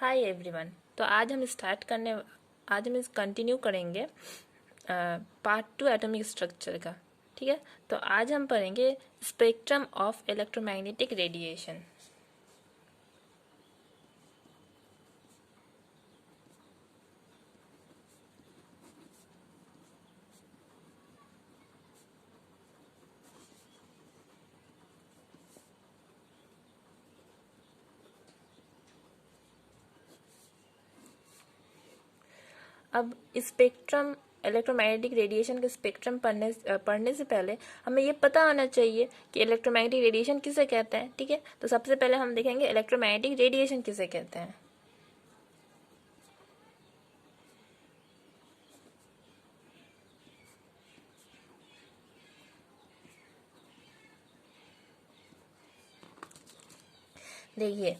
Hi everyone. तो आज हम इस कंटिन्यू करेंगे पार्ट 2 एटॉमिक स्ट्रक्चर का। ठीक है, तो आज हम पढ़ेंगे स्पेक्ट्रम ऑफ इलेक्ट्रोमैग्नेटिक रेडिएशन। अब स्पेक्ट्रम इलेक्ट्रोमैग्नेटिक रेडिएशन के स्पेक्ट्रम पढ़ने से पहले हमें ये पता होना चाहिए कि इलेक्ट्रोमैग्नेटिक रेडिएशन किसे कहते हैं। ठीक है, तो सबसे पहले हम देखेंगे इलेक्ट्रोमैग्नेटिक रेडिएशन किसे कहते हैं। देखिए,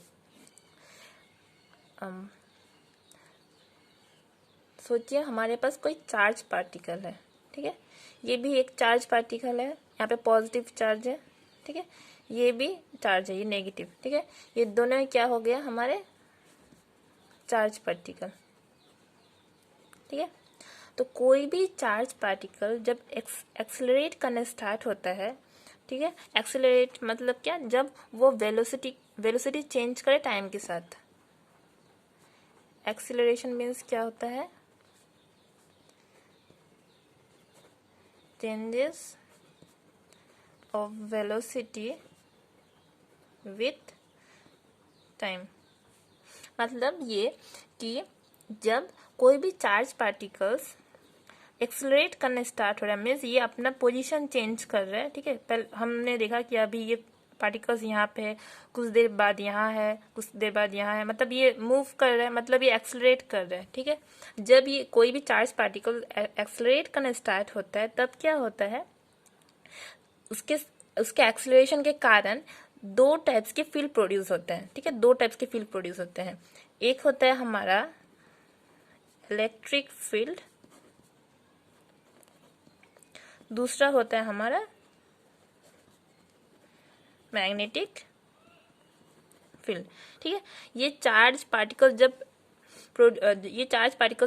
सोचिए हमारे पास कोई चार्ज पार्टिकल है। ठीक है, ये भी एक चार्ज पार्टिकल है, यहाँ पे पॉजिटिव चार्ज है। ठीक है, ये भी चार्ज है, ये नेगेटिव। ठीक है, ये दोनों में क्या हो गया, हमारे चार्ज पार्टिकल। ठीक है, तो कोई भी चार्ज पार्टिकल जब एक्सेलरेट करना स्टार्ट होता है, ठीक है, एक्सेलरेट मतलब क्या, जब वो वेलोसिटी चेंज करे टाइम के साथ। एक्सेलरेशन मीन्स क्या होता है, changes of velocity with time। मतलब ये कि जब कोई भी चार्ज पार्टिकल्स एक्सेलरेट करना स्टार्ट हो रहा है, मीन्स ये अपना पोजीशन चेंज कर रहा है। ठीक है, पहले हमने देखा कि अभी ये पार्टिकल्स यहाँ पे है, कुछ देर बाद यहाँ है, कुछ देर बाद यहाँ है, मतलब ये मूव कर रहा है, मतलब ये एक्सेलरेट कर रहा है। ठीक है, जब ये कोई भी चार्ज पार्टिकल एक्सेलरेट करना स्टार्ट होता है तब क्या होता है, उसके एक्सेलरेशन के कारण दो टाइप्स के फील्ड प्रोड्यूस होते हैं। ठीक है, दो टाइप्स के फील्ड प्रोड्यूस होते हैं। एक होता है हमारा इलेक्ट्रिक फील्ड, दूसरा होता है हमारा मैग्नेटिक फील्ड। ठीक है, ये चार्ज पार्टिकल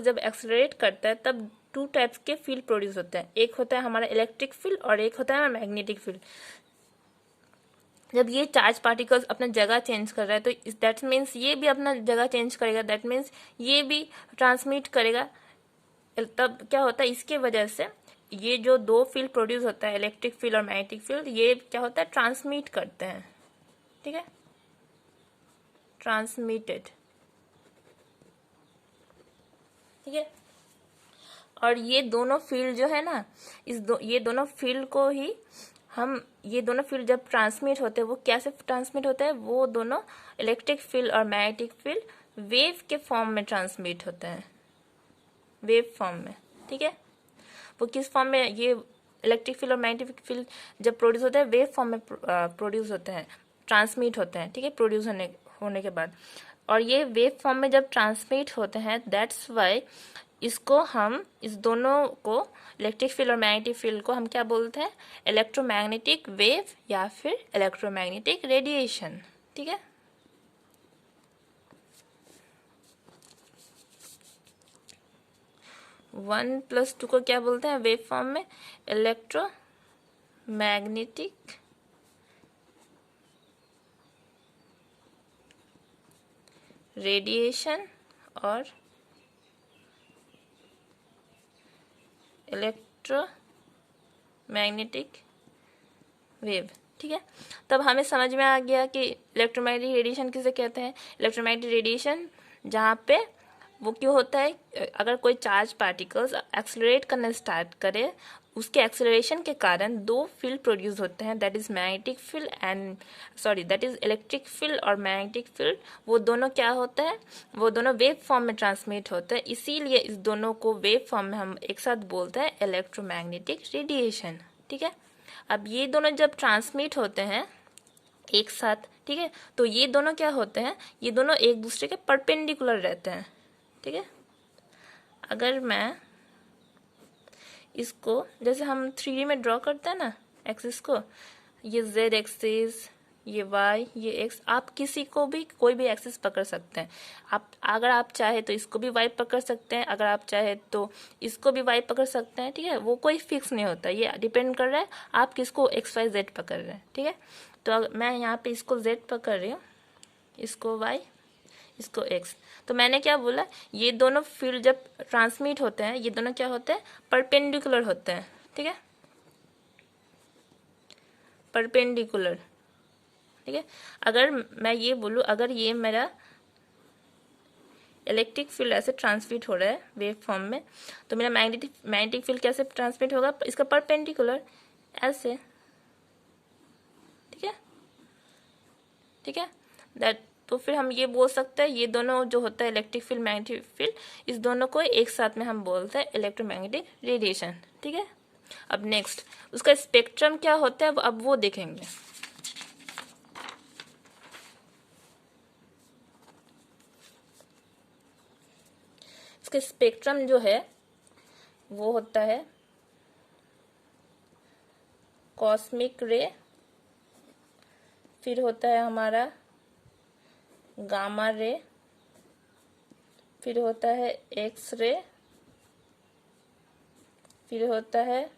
जब एक्सेलरेट करता है तब टू टाइप्स के फील्ड प्रोड्यूस होते हैं। एक होता है हमारा इलेक्ट्रिक फील्ड और एक होता है मैग्नेटिक फील्ड। जब ये चार्ज पार्टिकल्स अपना जगह चेंज कर रहा है तो दैट मीन्स ये भी अपना जगह चेंज करेगा, दैट मीन्स ये भी ट्रांसमिट करेगा। तब क्या होता है, इसके वजह से ये जो दो फील्ड प्रोड्यूस होता है, इलेक्ट्रिक फील्ड और मैग्नेटिक फील्ड, ये क्या होता है, ट्रांसमिट करते हैं। ठीक है, ट्रांसमिटेड। ठीक है, और ये दोनों फील्ड जो है ना, ये दोनों फील्ड को ही ये दोनों फील्ड जब ट्रांसमिट होते हैं, वो कैसे ट्रांसमिट होते हैं, वो दोनों इलेक्ट्रिक फील्ड और मैग्नेटिक फील्ड वेव के फॉर्म में ट्रांसमिट होते हैं, वेव फॉर्म में। ठीक है, वो किस फॉर्म में, ये इलेक्ट्रिक फील्ड और मैग्नेटिक फील्ड जब प्रोड्यूस होते हैं वेव फॉर्म में प्रोड्यूस होते हैं, ट्रांसमिट होते हैं। ठीक है, प्रोड्यूस होने के बाद, और ये वेव फॉर्म में जब ट्रांसमिट होते हैं, दैट्स वाई इस दोनों को, इलेक्ट्रिक फील्ड और मैग्नेटिक फील्ड को हम क्या बोलते हैं, इलेक्ट्रोमैग्नेटिक वेव या फिर इलेक्ट्रोमैग्नेटिक रेडिएशन। ठीक है, वन प्लस टू को क्या बोलते हैं वेव फॉर्म में, इलेक्ट्रोमैग्नेटिक रेडिएशन और इलेक्ट्रोमैग्नेटिक वेव। ठीक है, तब हमें समझ में आ गया कि इलेक्ट्रोमैग्नेटिक रेडिएशन किसे कहते हैं। इलेक्ट्रोमैग्नेटिक रेडिएशन जहाँ पे वो क्यों होता है, अगर कोई चार्ज पार्टिकल्स एक्सेलरेट करना स्टार्ट करे, उसके एक्सेलरेशन के कारण दो फील्ड प्रोड्यूस होते हैं, दैट इज इलेक्ट्रिक फील्ड और मैग्नेटिक फील्ड। वो दोनों क्या होता है, वो दोनों वेव फॉर्म में ट्रांसमिट होते हैं, इसीलिए इस दोनों को वेव फॉर्म में हम एक साथ बोलते हैं इलेक्ट्रोमैग्नेटिक रेडिएशन। ठीक है, अब ये दोनों जब ट्रांसमिट होते हैं एक साथ, ठीक है, तो ये दोनों क्या होते हैं, ये दोनों एक दूसरे के परपेंडिकुलर रहते हैं। ठीक है, अगर मैं इसको जैसे हम 3D में ड्रॉ करते हैं ना, एक्सिस को, ये Z एक्सिस, ये y, ये x, आप किसी को भी कोई भी एक्सिस पकड़ सकते हैं। आप अगर आप चाहे तो इसको भी y पकड़ सकते हैं, अगर आप चाहे तो इसको भी y पकड़ सकते हैं, ठीक है। वो कोई फिक्स नहीं होता, ये डिपेंड कर रहा है आप किसको x y z पकड़ रहे हैं, ठीक है। तो मैं यहाँ पे इसको z पकड़ रही हूँ, इसको y, इसको x। तो मैंने क्या बोला, ये दोनों फील्ड जब ट्रांसमिट होते हैं, ये दोनों क्या होते हैं, परपेंडिकुलर होते हैं, ठीक है, परपेंडिकुलर, ठीक है। अगर मैं ये बोलूँ, अगर ये मेरा इलेक्ट्रिक फील्ड ऐसे ट्रांसमिट हो रहा है वेव फॉर्म में, तो मेरा मैग्नेटिक फील्ड कैसे ट्रांसमिट होगा, इसका परपेंडिकुलर, ऐसे, ठीक है, ठीक है। दैट, तो फिर हम ये बोल सकते हैं ये दोनों जो होता है इलेक्ट्रिक फील्ड मैग्नेटिक फील्ड, इस दोनों को एक साथ में हम बोलते हैं इलेक्ट्रोमैग्नेटिक रेडिएशन, ठीक है। अब नेक्स्ट उसका स्पेक्ट्रम क्या होता है, अब वो देखेंगे। इसका स्पेक्ट्रम जो है वो होता है कॉस्मिक रे, फिर होता है हमारा गामा रे, फिर होता है एक्स रे, फिर होता है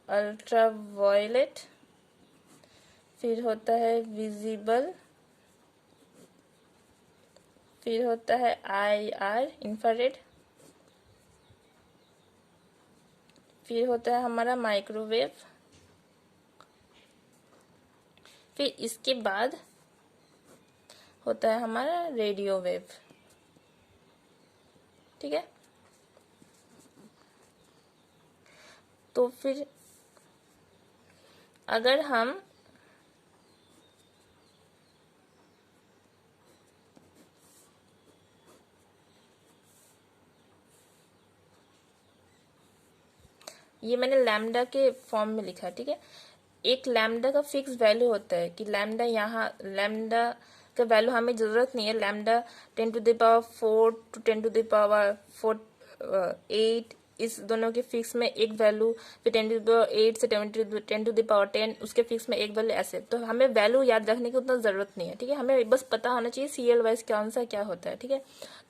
अल्ट्रावायलेट, फिर होता है विजिबल, फिर होता है IR इंफ्रारेड, फिर होता है हमारा माइक्रोवेव, फिर इसके बाद होता है हमारा रेडियो वेव, ठीक है। तो फिर अगर हम ये मैंने लैम्डा के फॉर्म में लिखा, ठीक है। एक लैम्डा का फिक्स वैल्यू होता है कि लैम्डा, यहाँ लैम्डा का वैल्यू हमें जरूरत नहीं है, लैम्डा 10⁴ to 10⁴8, इस दोनों के फिक्स में एक वैल्यू, फिर 10⁸ से 10⁻10 उसके फिक्स में एक वैल्यू, ऐसे। तो हमें वैल्यू याद रखने की उतना ज़रूरत नहीं है, ठीक है। हमें बस पता होना चाहिए CL वाइज कौन सा क्या होता है, ठीक है।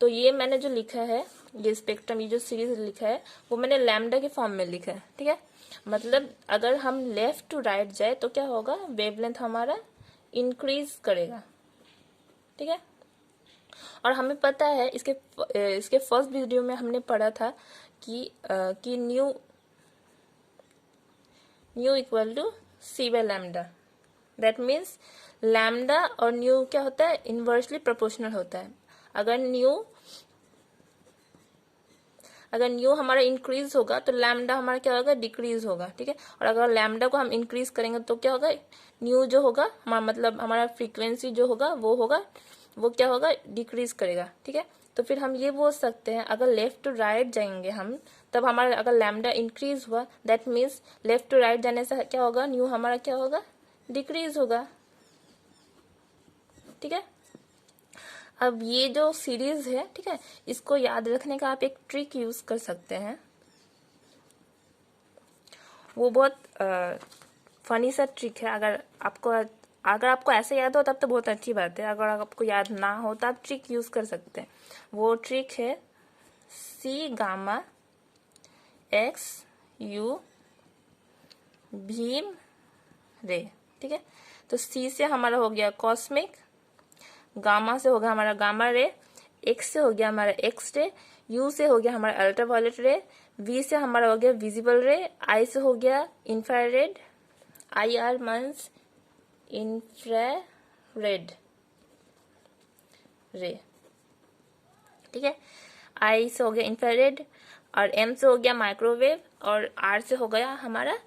तो ये मैंने जो लिखा है, ये स्पेक्ट्रम, ये जो सीरीज लिखा है वो मैंने लैम्डा के फॉर्म में लिखा है, ठीक है। मतलब अगर हम लेफ्ट टू राइट जाए तो क्या होगा, वेवलेंथ हमारा इंक्रीज करेगा, ठीक है। और हमें पता है इसके फर्स्ट वीडियो में हमने पढ़ा था कि nu equal to C/λ। That means lambda और न्यू क्या होता है, इनवर्सली प्रोपोर्शनल होता है। अगर न्यू हमारा इंक्रीज होगा तो लैम्डा हमारा क्या होगा, डिक्रीज होगा, ठीक है। और अगर लैम्डा को हम इंक्रीज करेंगे तो क्या होगा, न्यू जो होगा हमारा, मतलब हमारा फ्रीक्वेंसी जो होगा वो क्या होगा, डिक्रीज करेगा, ठीक है। तो फिर हम ये बोल सकते हैं अगर लेफ्ट टू राइट जाएंगे हम, तब हमारा अगर लैम्डा इंक्रीज हुआ, that means left to right जाने से क्या होगा, न्यू हमारा क्या होगा, डिक्रीज होगा, ठीक है। अब ये जो सीरीज है, ठीक है, इसको याद रखने का आप एक ट्रिक यूज कर सकते हैं। वो बहुत फनी सा ट्रिक है। अगर आपको ऐसे याद हो तब तो बहुत अच्छी बात है, अगर आपको याद ना हो तो आप ट्रिक यूज कर सकते हैं। वो ट्रिक है C⁻X U भीम रे, ठीक है। तो C से हमारा हो गया कॉस्मिक, गामा से हो गया हमारा गामा रे, X से हो गया हमारा एक्स रे, U से हो गया हमारा अल्ट्रावायलेट रे, V से हमारा हो गया विजिबल रे, I से हो गया इंफ्रारेड, IR मीन्स इंफ्रारेड रे, ठीक है। I से हो गया इंफ्रारेड, और M से हो गया माइक्रोवेव, और R से हो गया हमारा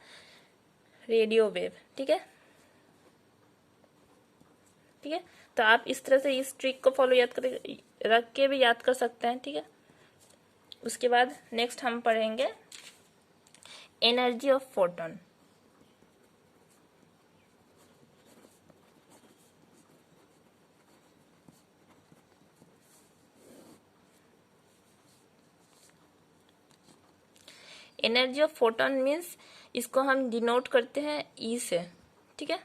रेडियो वेव, ठीक है, ठीक है। तो आप इस तरह से इस ट्रिक को फॉलो रख के भी याद कर सकते हैं, ठीक है। उसके बाद नेक्स्ट हम पढ़ेंगे energy of photon. Energy of photon means इसको हम डिनोट करते हैं E से, ठीक है।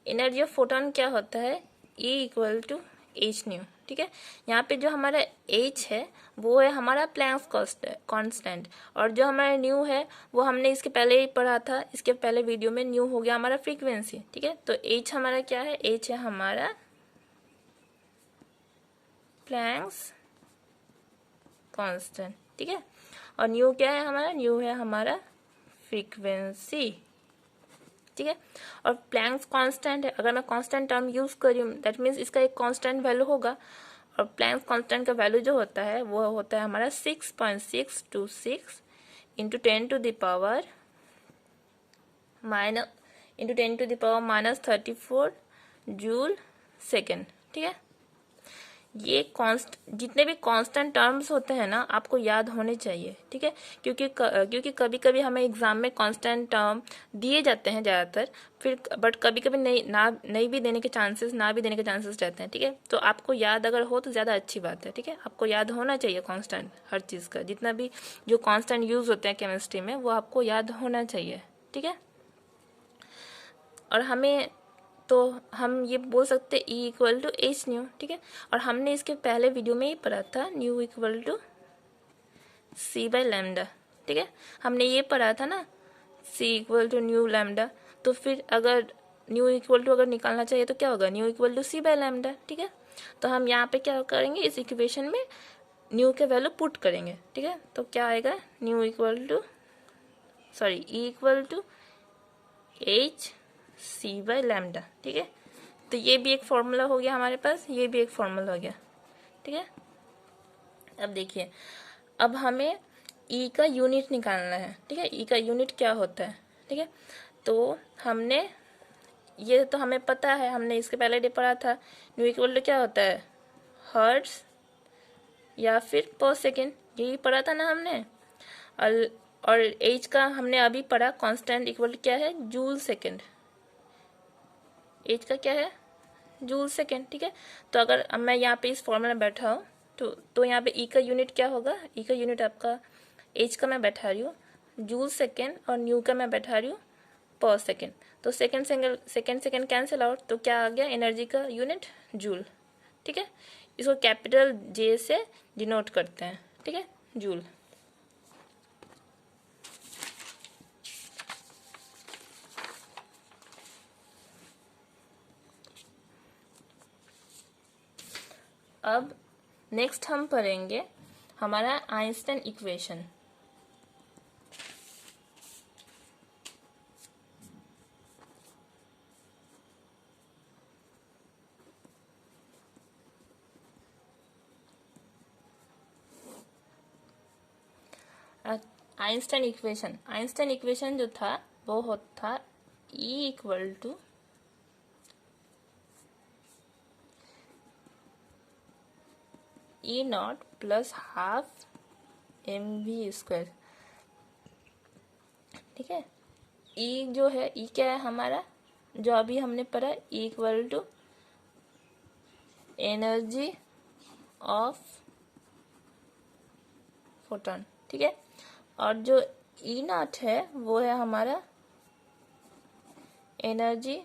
एनर्जी ऑफ फोटोन क्या होता है, E equal to H nu. ठीक है, यहाँ पे जो हमारा H है वो है हमारा प्लैंक्स कांस्टेंट, और जो हमारा न्यू है वो हमने इसके पहले ही पढ़ा था, इसके पहले वीडियो में। न्यू हो गया हमारा फ्रीक्वेंसी। ठीक है, तो H हमारा क्या है, H है हमारा प्लैंक्स कांस्टेंट। ठीक है, और न्यू क्या है हमारा, न्यू है हमारा फ्रीक्वेंसी। ठीक है, और प्लैंक्स कांस्टेंट है, अगर मैं कांस्टेंट टर्म यूज कर रही हूँ दैट मीन्स इसका एक कांस्टेंट वैल्यू होगा, और प्लैंक्स कांस्टेंट का वैल्यू जो होता है वो होता है हमारा 6.626 इंटू 10⁻⁻⁻ -34 जूल सेकेंड। ठीक है, ये जितने भी कांस्टेंट टर्म्स होते हैं ना आपको याद होने चाहिए। ठीक है, क्योंकि कभी कभी हमें एग्जाम में कांस्टेंट टर्म दिए जाते हैं ज़्यादातर, फिर बट कभी कभी नहीं भी देने के चांसेस रहते हैं। ठीक है, तो आपको याद अगर हो तो ज़्यादा अच्छी बात है। ठीक है, आपको याद होना चाहिए कांस्टेंट, हर चीज़ का, जितना भी जो कांस्टेंट यूज होते हैं केमिस्ट्री में वो आपको याद होना चाहिए। ठीक है, और हम ये बोल सकते हैं E equal to H nu. ठीक है, और हमने इसके पहले वीडियो में ही पढ़ा था न्यू इक्वल टू C/λ। ठीक है, हमने ये पढ़ा था ना C equal to nu lambda. तो फिर अगर न्यू इक्वल टू अगर निकालना चाहिए तो क्या होगा, न्यू इक्वल टू C/λ। ठीक है, तो हम यहाँ पे क्या करेंगे, इस इक्वेशन में न्यू के वैल्यू पुट करेंगे। ठीक है, तो क्या आएगा, nu equal to E equal to H C/λ। ठीक है, तो ये भी एक फॉर्मूला हो गया हमारे पास, ये भी एक फॉर्मूला हो गया। ठीक है, अब देखिए, अब हमें E का यूनिट निकालना है। ठीक है, E का यूनिट क्या होता है। ठीक है, तो ये तो हमें पता है, हमने इसके पहले डे पढ़ा था। न्यू इक्वल टू क्या होता है, हर्ट्ज या फिर पर सेकेंड, यही पढ़ा था ना हमने। और H का हमने अभी पढ़ा कांस्टेंट इक्वल क्या है, जूल सेकेंड। H का क्या है, जूल सेकेंड। ठीक है, तो अगर अब मैं यहाँ पे इस फॉर्मूला में बैठा हूँ तो यहाँ पे E का यूनिट क्या होगा, E का यूनिट आपका H का मैं बैठा रही हूँ जूल सेकेंड, और न्यू का मैं बैठा रही हूँ पर सेकेंड। तो सेकेंड कैंसिल आउट, तो क्या आ गया, एनर्जी का यूनिट जूल। ठीक है, इसको कैपिटल J से डिनोट करते हैं। ठीक है, जूल। अब नेक्स्ट हम पढ़ेंगे हमारा आइंस्टाइन इक्वेशन। आइंस्टाइन इक्वेशन जो था वो होता था E equal to E0 plus half mv²। ठीक है, E जो है, E क्या है हमारा, जो अभी हमने पढ़ा, E equal to energy of photon. ठीक है, और जो E0 है वो है हमारा एनर्जी,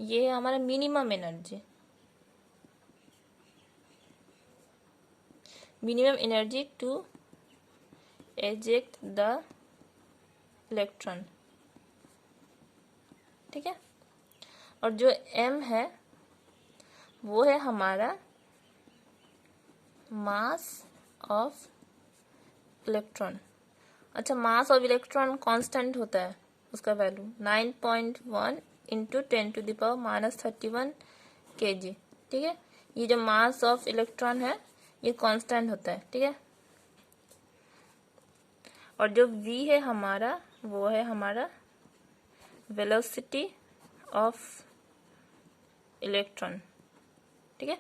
ये है हमारा minimum energy to eject the electron. ठीक है, और जो M है वो है हमारा मास ऑफ इलेक्ट्रॉन। अच्छा, मास ऑफ इलेक्ट्रॉन कांस्टेंट होता है, उसका वैल्यू 9.1 इंटू 10⁻⁻31 kg। ठीक है, ये जो मास ऑफ इलेक्ट्रॉन है ये कांस्टेंट होता है। ठीक है, और जो V है हमारा वो है हमारा वेलोसिटी ऑफ इलेक्ट्रॉन। ठीक है,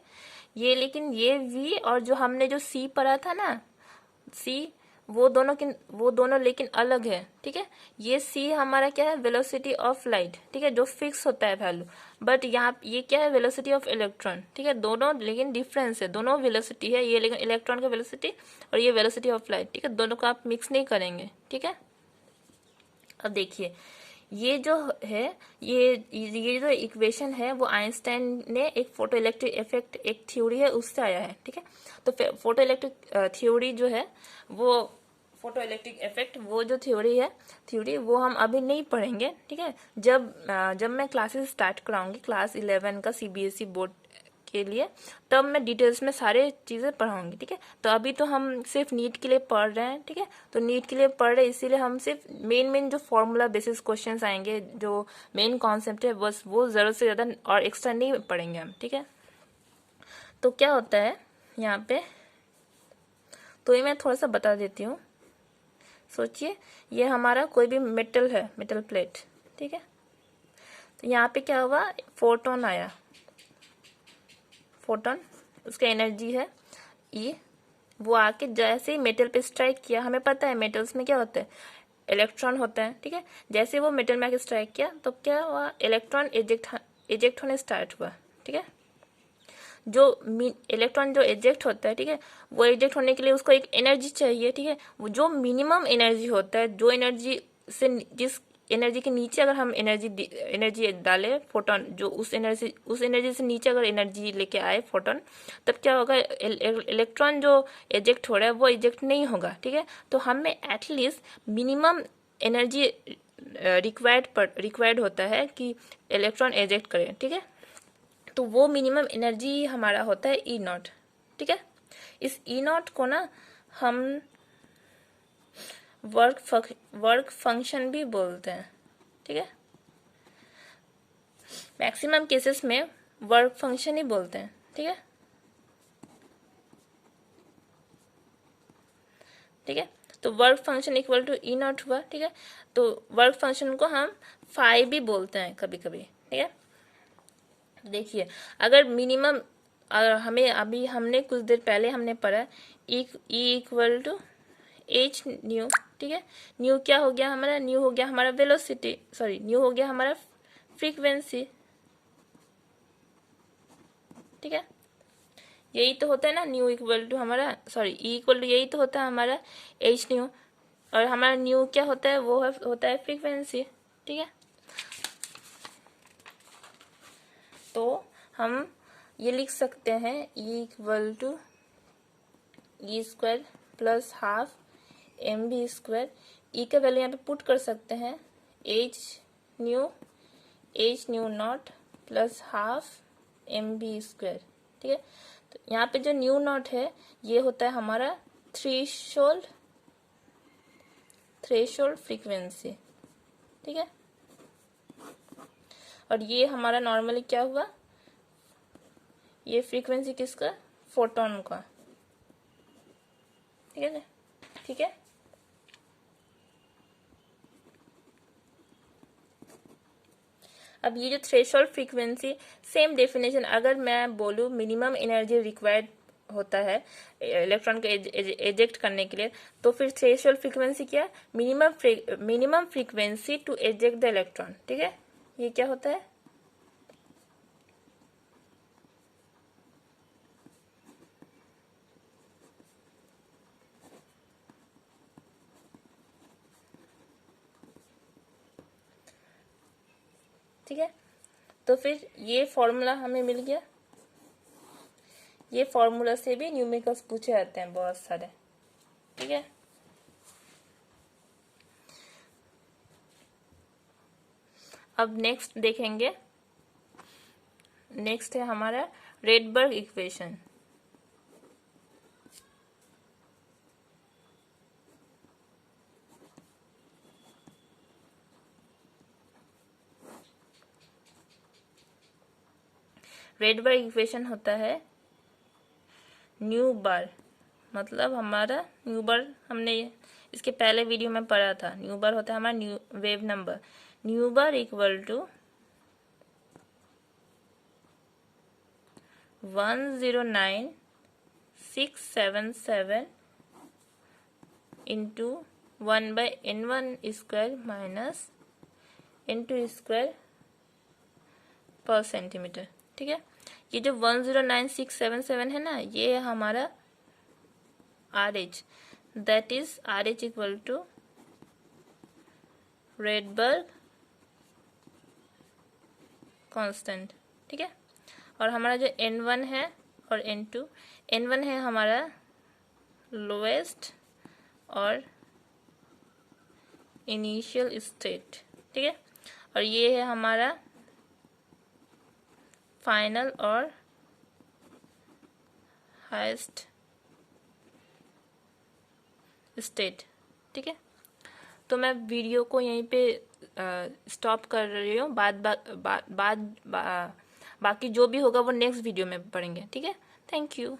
लेकिन ये V और जो हमने जो C पढ़ा था ना, C वो दोनों लेकिन अलग है। ठीक है, ये C हमारा क्या है, वेलोसिटी ऑफ लाइट। ठीक है, जो फिक्स होता है वैल्यू, बट यहाँ ये क्या है, वेलोसिटी ऑफ इलेक्ट्रॉन। ठीक है, दोनों लेकिन डिफरेंस है, दोनों वेलोसिटी है, ये लेकिन इलेक्ट्रॉन का वेलोसिटी और ये वेलोसिटी ऑफ लाइट। ठीक है, दोनों को आप मिक्स नहीं करेंगे। ठीक है, अब देखिए, ये जो है, ये जो इक्वेशन है वो आइंस्टाइन ने एक फोटो इलेक्ट्रिक इफेक्ट एक थ्योरी है उससे आया है, ठीक है। तो फोटो इलेक्ट्रिक थ्योरी जो है वो फोटो इलेक्ट्रिक इफेक्ट वो जो थ्योरी वो हम अभी नहीं पढ़ेंगे, ठीक है। जब मैं क्लासेस स्टार्ट कराऊंगी क्लास 11 का सीबीएसई बोर्ड के लिए, तब मैं डिटेल्स में सारे चीज़ें पढ़ाऊंगी, ठीक है। तो अभी तो हम सिर्फ नीट के लिए पढ़ रहे हैं, ठीक है। तो नीट के लिए पढ़ रहे हैं, इसीलिए हम सिर्फ मेन जो फॉर्मूला बेसिस क्वेश्चंस आएंगे, जो मेन कॉन्सेप्ट है, बस वो ज़रूरत से ज़्यादा और एक्स्ट्रा नहीं पढ़ेंगे हम, ठीक है। तो क्या होता है यहाँ पे, तो ये मैं थोड़ा सा बता देती हूँ। सोचिए ये हमारा कोई भी मेटल है, मेटल प्लेट, ठीक है। तो यहाँ पे क्या हुआ, फोटोन आया, फोटोन उसका एनर्जी है ई, वो आके जैसे ही मेटल पे स्ट्राइक किया, हमें पता है मेटल्स में क्या होता है, इलेक्ट्रॉन होता है, ठीक है। जैसे वो मेटल में आके स्ट्राइक किया तो क्या हुआ, इलेक्ट्रॉन एजेक्ट होने स्टार्ट हुआ, ठीक है। जो इलेक्ट्रॉन जो एजेक्ट होता है, ठीक है, वो एजेक्ट होने के लिए उसको एक एनर्जी चाहिए, ठीक है। वो जो मिनिमम एनर्जी होता है, जो एनर्जी से जिस एनर्जी के नीचे अगर हम एनर्जी डाले फोटोन, जो उस एनर्जी से नीचे अगर एनर्जी लेके आए फोटोन, तब क्या होगा, इलेक्ट्रॉन जो एजेक्ट हो रहा है वो एजेक्ट नहीं होगा, ठीक है। तो हमें एटलीस्ट मिनिमम एनर्जी रिक्वायर्ड होता है कि इलेक्ट्रॉन एजेक्ट करें, ठीक है। तो वो मिनिमम एनर्जी हमारा होता है ई नॉट, ठीक है। इस ई नॉट को ना हम वर्क फंक्शन भी बोलते हैं, ठीक है। मैक्सिमम केसेस में वर्क फंक्शन ही बोलते हैं, ठीक है, ठीक है। तो work function equal to E naught हुआ, ठीक है। तो वर्क फंक्शन को हम फाई भी बोलते हैं कभी कभी, ठीक है। देखिए अगर मिनिमम, हमें अभी हमने कुछ देर पहले हमने पढ़ा E equal to H nu, ठीक है। न्यू क्या हो गया हमारा, न्यू हो गया हमारा वेलोसिटी, सॉरी न्यू हो गया हमारा फ्रीक्वेंसी, ठीक है। यही तो होता है ना, न्यू इक्वल टू हमारा, सॉरी ई इक्वल टू, यही तो होता है हमारा एच न्यू, और हमारा न्यू क्या होता है, वो होता है फ्रीक्वेंसी, ठीक है। तो हम ये लिख सकते हैं E equal to E square plus half m v square, E का वैल्यू यहाँ पे पुट कर सकते हैं, h nu nought plus half m v square, ठीक है। तो यहाँ पे जो न्यू नॉट है ये होता है हमारा थ्रेशोल्ड फ्रीक्वेंसी, ठीक है। और ये हमारा नॉर्मली क्या हुआ, ये फ्रीक्वेंसी किसका, फोटोन का, ठीक है, ठीक है। अब ये जो थ्रेशोल्ड फ्रीक्वेंसी, सेम डेफिनेशन, अगर मैं बोलूँ मिनिमम एनर्जी रिक्वायर्ड होता है इलेक्ट्रॉन को एजेक्ट करने के लिए, तो फिर थ्रेशोल्ड फ्रीक्वेंसी क्या, minimum frequency to eject the electron, ठीक है। ये क्या होता है, ठीक है। तो फिर ये फॉर्मूला हमें मिल गया, ये फॉर्मूला से भी न्यूमेरिकल्स पूछे जाते हैं बहुत सारे, ठीक है। अब नेक्स्ट देखेंगे, नेक्स्ट है हमारा रेडबर्ग इक्वेशन। रेडबर्ग इक्वेशन होता है न्यू बार, मतलब हमारा न्यू बार हमने इसके पहले वीडियो में पढ़ा था, न्यू बार होता है हमारा nu wave number, nu bar equal to 109,677 into 1/n1 minus n2 square per centimetre, ठीक है। ये जो 109,677 है ना, ये हमारा RH, that is RH equal to Rydberg constant, ठीक है। और हमारा जो n1 है और n2, n1 है हमारा लोएस्ट और इनिशियल स्टेट, ठीक है। और ये है हमारा फाइनल और हाईएस्ट स्टेट, ठीक है। तो मैं वीडियो को यहीं पे स्टॉप कर रही हूँ। बाकी जो भी होगा वो नेक्स्ट वीडियो में पढ़ेंगे, ठीक है। Thank you.